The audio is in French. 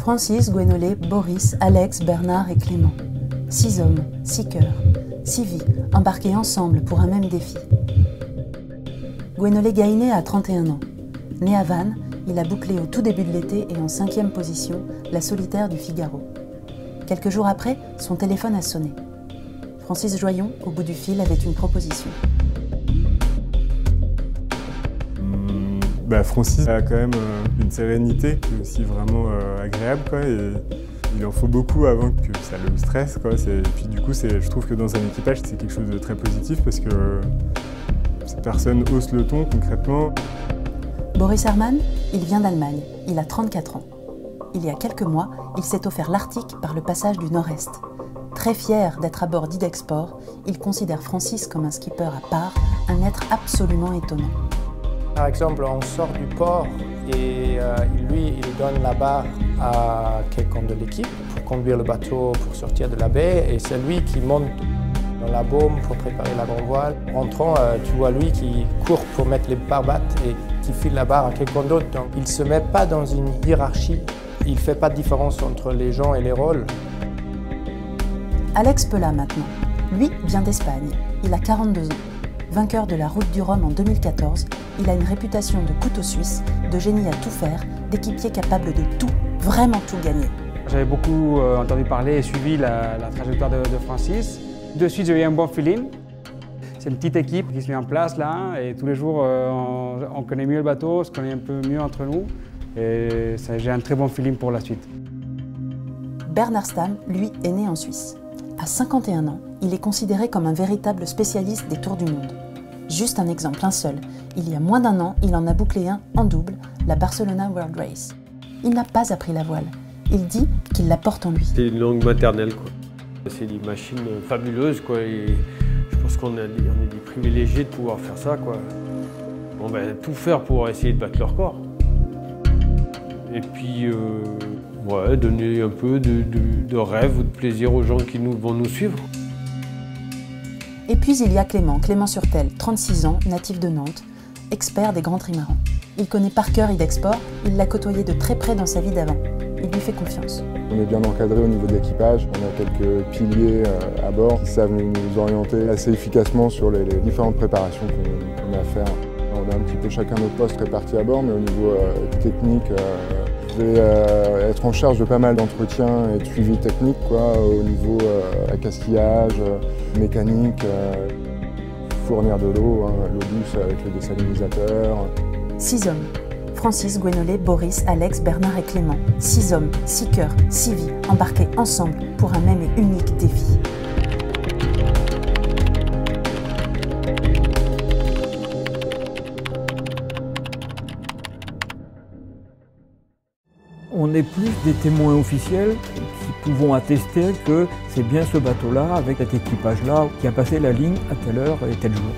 Francis, Gwenolé, Boris, Alex, Bernard et Clément. 6 hommes, 6 cœurs, 6 vies, embarqués ensemble pour un même défi. Gwenolé Gainé a 31 ans. Né à Vannes, il a bouclé au tout début de l'été et en 5e position la solitaire du Figaro. Quelques jours après, son téléphone a sonné. Francis Joyon, au bout du fil, avait une proposition. Francis a quand même une sérénité qui est aussi vraiment agréable, quoi, et il en faut beaucoup avant que ça le stresse, quoi. Et puis du coup, je trouve que dans un équipage, c'est quelque chose de très positif parce que cette personne hausse le ton concrètement. Boris Herrmann, il vient d'Allemagne, il a 34 ans. Il y a quelques mois, il s'est offert l'Arctique par le passage du Nord-Est. Très fier d'être à bord d'Idexport, il considère Francis comme un skipper à part, un être absolument étonnant. Par exemple, on sort du port et lui, il donne la barre à quelqu'un de l'équipe pour conduire le bateau pour sortir de la baie et c'est lui qui monte dans la baume pour préparer la grande voile. En rentrant, tu vois lui qui court pour mettre les barbattes et qui file la barre à quelqu'un d'autre. Donc, il ne se met pas dans une hiérarchie, il ne fait pas de différence entre les gens et les rôles. Alex Pella maintenant. Lui vient d'Espagne, il a 42 ans. Vainqueur de la Route du Rhum en 2014, il a une réputation de couteau suisse, de génie à tout faire, d'équipier capable de tout, vraiment tout gagner. J'avais beaucoup entendu parler et suivi la trajectoire de Francis. De suite, j'ai eu un bon feeling. C'est une petite équipe qui se met en place là et tous les jours, on connaît mieux le bateau, on se connaît un peu mieux entre nous et j'ai un très bon feeling pour la suite. Bernard Stamm, lui, est né en Suisse. À 51 ans, il est considéré comme un véritable spécialiste des tours du monde. Juste un exemple, un seul. Il y a moins d'1 an, il en a bouclé un en double, la Barcelona World Race. Il n'a pas appris la voile. Il dit qu'il la porte en lui. C'est une langue maternelle, quoi. C'est des machines fabuleuses, quoi. Et je pense qu'on est des privilégiés de pouvoir faire ça, quoi. Bon, tout faire pour essayer de battre leur record. Et puis, ouais, donner un peu de rêve ou de plaisir aux gens qui vont nous suivre. Et puis il y a Clément Surtel, 36 ans, natif de Nantes, expert des grands trimarans. Il connaît par cœur Idexport, il l'a côtoyé de très près dans sa vie d'avant. Il lui fait confiance. On est bien encadré au niveau de l'équipage, on a quelques piliers à bord qui savent nous orienter assez efficacement sur les différentes préparations qu'on a à faire. On a un petit peu chacun notre poste réparti à bord, mais au niveau technique, je vais être en charge de pas mal d'entretiens et de suivi technique, quoi, au niveau accastillage, mécanique, fournir de l'eau, l'eau douce avec le désalinisateur. 6 hommes. Francis, Gwenolé, Boris, Alex, Bernard et Clément. 6 hommes, 6 cœurs, 6 vies, embarqués ensemble pour un même et unique défi. On n'est plus des témoins officiels qui pouvons attester que c'est bien ce bateau-là, avec cet équipage-là, qui a passé la ligne à telle heure et tel jour.